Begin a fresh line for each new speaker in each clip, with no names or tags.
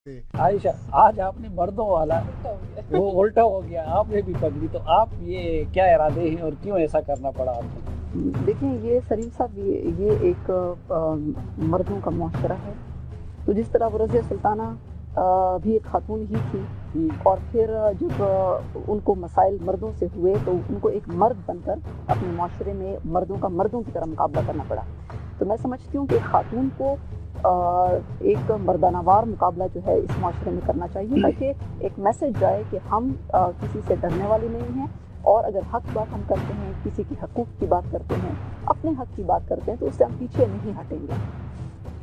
عائشہ آج آپ نے مردوں والا وہ الٹا ہو گیا، آپ نے بھی پگڑی، تو آپ یہ کیا ارادے ہیں اور کیوں ایسا کرنا پڑا آپ کو؟
دیکھیں یہ سلیم صاحب یہ ایک مردوں کا معاشرہ ہے، تو جس طرح وہ رضیہ سلطانہ بھی ایک خاتون ہی تھی، اور پھر جب ان کو مسائل مردوں سے ہوئے تو ان کو ایک مرد بن کر اپنے معاشرے میں مردوں کا مردوں کی طرح مقابلہ کرنا پڑا. تو میں سمجھتی ہوں کہ خاتون کو ایک مردانہ وار مقابلہ جو ہے اس معاشرے میں کرنا چاہیے، تاکہ ایک میسج جائے کہ ہم کسی سے ڈرنے والے نہیں ہیں، اور اگر حق بات ہم کرتے ہیں، کسی کی حقوق کی بات کرتے ہیں، اپنے حق کی بات کرتے ہیں، تو اس سے ہم پیچھے نہیں ہٹیں گے.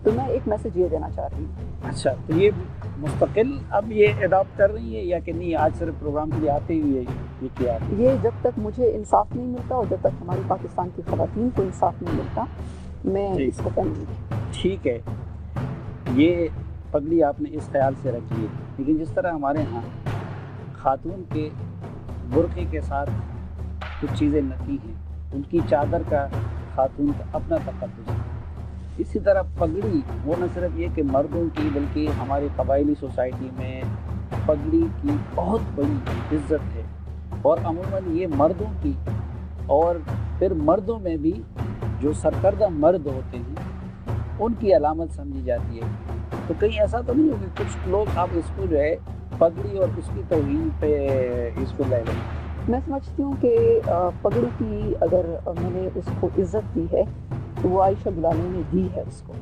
تو میں ایک میسج یہ دینا چاہ رہی ہوں.
اچھا، تو یہ مستقل اب یہ اڈاپٹ کر رہی ہے یا کہ نہیں، آج صرف پروگرام کے لیے آتے ہی یہ کیا؟
یہ جب تک مجھے انصاف نہیں ملتا اور جب تک ہماری پاکستان کی خواتین کو انصاف نہیں ملتا میں اس کو پہنوں گی.
ٹھیک ہے، یہ پگڑی آپ نے اس خیال سے رکھی ہے، لیکن جس طرح ہمارے ہاں خاتون کے برقعے کے ساتھ کچھ چیزیں نتی ہیں، ان کی چادر کا خاتون کا اپنا تقدس ہے، اسی طرح پگڑی وہ نہ صرف یہ کہ مردوں کی بلکہ ہماری قبائلی سوسائٹی میں پگڑی کی بہت بڑی عزت ہے، اور عموماً یہ مردوں کی اور پھر مردوں میں بھی جو سرکردہ مرد ہوتے ہیں ان کی علامت سمجھی جاتی ہے. تو کہیں ایسا تو نہیں ہوگا کچھ لوگ اب اس کو جو ہے پگڑی اور اس کی توہین پہ اس کو لے لیں؟
میں سمجھتی ہوں کہ پگڑی کی اگر میں نے اس کو عزت دی ہے تو وہ عائشہ گلانی نے دی ہے اس کو،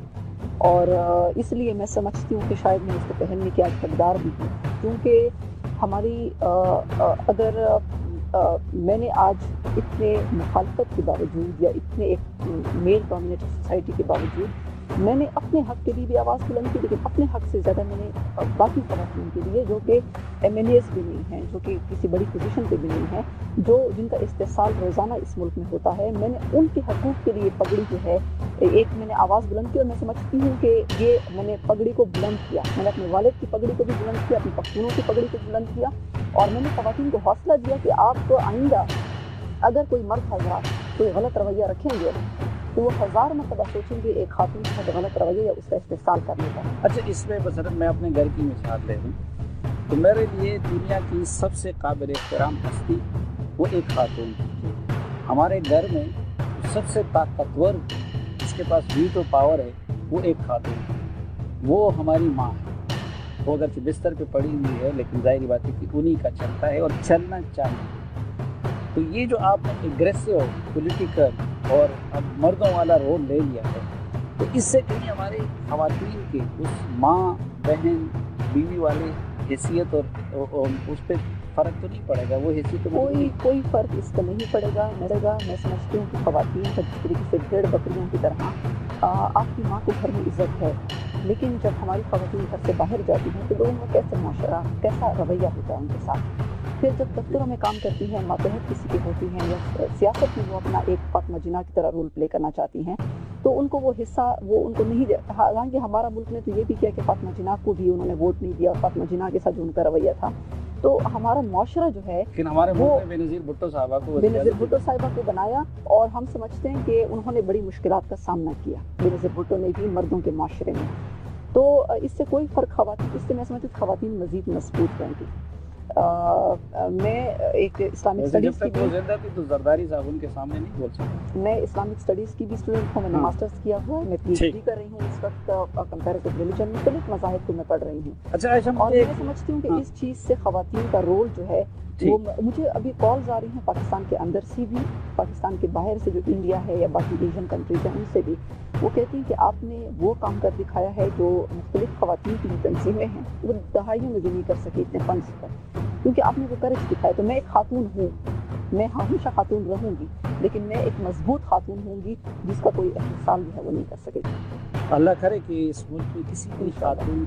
اور اس لیے میں سمجھتی ہوں کہ شاید میں اس کو پہننے کی آج حقدار بھی ہوں، کیونکہ ہماری اگر میں نے آج اتنے مخالفت کے باوجود یا اتنے ایک میل ڈومینیٹڈ سوسائٹی کے باوجود میں نے اپنے حق کے لیے بھی آواز بلند کی، لیکن اپنے حق سے زیادہ میں نے باقی خواتین کے لیے جو کہ MLAs بھی نہیں ہیں، جو کہ کسی بڑی پوزیشن پہ بھی نہیں ہیں، جن کا استحصال روزانہ اس ملک میں ہوتا ہے، میں نے ان کے حقوق کے لیے پگڑی جو ہے ایک میں نے آواز بلند کی. اور میں سمجھتی ہوں کہ یہ میں نے پگڑی کو بلند کیا، میں نے اپنے والد کی پگڑی کو بھی بلند کیا، اپنے پختونوں کی پگڑی کو بلند کیا، اور میں نے خواتین کو حوصلہ دیا کہ آپ کو آئندہ اگر کوئی مرد حضرات کوئی غلط رویہ رکھیں گے تو وہ 1000 مرتبہ سوچیں گے ایک خاتون کے ساتھ غلط رویہ یا اس کا استحصال کرنے کا.
اچھا، اس میں مثلاً میں اپنے گھر کی مثال لے لوں تو میرے لیے دنیا کی سب سے قابل احترام ہستی وہ ایک خاتون ہے. ہمارے گھر میں سب سے طاقتور جس کے پاس ویٹو پاور ہے وہ ایک خاتون ہے، وہ ہماری ماں ہے. وہ اگرچہ بستر پہ پڑی ہوئی ہے لیکن ظاہری بات ہے کہ انہی کا چلتا ہے اور چلنا چاہیے. تو یہ جو آپ نے اگریسو پولیٹیکل اور اب مردوں والا رول لے لیا ہے، تو اس سے کہیں ہماری خواتین کے اس ماں بہن بیوی والے حیثیت اور اس پہ فرق تو نہیں پڑے گا؟ وہ حیثیت
کوئی فرق اس کا نہیں پڑے گا. میں سمجھتی ہوں کہ خواتین کا جس طریقے سے بھیڑ بکریوں کی طرح آپ کی ماں کو گھر میں عزت ہے، لیکن جب ہماری خواتین گھر سے باہر جاتی ہیں تو لوگوں کا کیسا معاشرہ کیسا رویہ ہوتا ہے ان کے ساتھ. پھر جب دفتروں میں کام کرتی ہیں، ماتحت کسی کی ہوتی ہیں، یا سیاست میں وہ اپنا ایک فاطمہ جناح کی طرح رول پلے کرنا چاہتی ہیں، تو ان کو وہ حصہ وہ ان کو نہیں دیا. حالانکہ ہمارا ملک نے تو یہ بھی کیا کہ فاطمہ جناح کو بھی انہوں نے ووٹ نہیں دیا، فاطمہ جناح کے ساتھ جو ان کا رویہ تھا. تو ہمارا معاشرہ جو ہے
لیکن ہمارے ملک میں بے نظیر بھٹو
صاحبہ کو بنایا، اور ہم سمجھتے ہیں کہ انہوں نے بڑی مشکلات کا سامنا کیا بے نظیر بھٹو نے بھی مردوں کے معاشرے میں. تو اس سے کوئی فرق اس سے میں سمجھتی ہوں خواتین مزید مضبوط ہوں گی. میں ایک اسلامک اسٹڈیز کی
تو زرداری صاحب ان کے سامنے نہیں بول سکتے.
میں اسلامک اسٹڈیز کی بھی اسٹوڈنٹ ہوں، میں نے ماسٹرز کیا ہوا ہے، میں PhD کر رہی ہوں اس وقت کمپیریٹو ریلیجن مختلف مذاہب کو میں پڑھ رہی ہوں. اور میں سمجھتی ہوں کہ اس چیز سے خواتین کا رول جو ہے وہ مجھے ابھی کالز آ رہی ہیں پاکستان کے اندر سے بھی، پاکستان کے باہر سے جو انڈیا ہے یا باقی ایشین کنٹریز ہیں ان سے بھی، وہ کہتی ہیں کہ آپ نے وہ کام کر دکھایا ہے جو مختلف خواتین کی تنظیمیں ہیں وہ دہائیوں میں بھی نہیں کر سکی اتنے فنڈز پر، کیونکہ آپ نے وہ کرج دکھایا. تو میں ایک خاتون ہوں، میں ہمیشہ خاتون رہوں گی، لیکن میں ایک مضبوط خاتون ہوں گی جس کا کوئی استحصال جو ہے وہ نہیں کر سکے گی.
اللہ کرے کہ اس ملک میں کسی بھی خاتون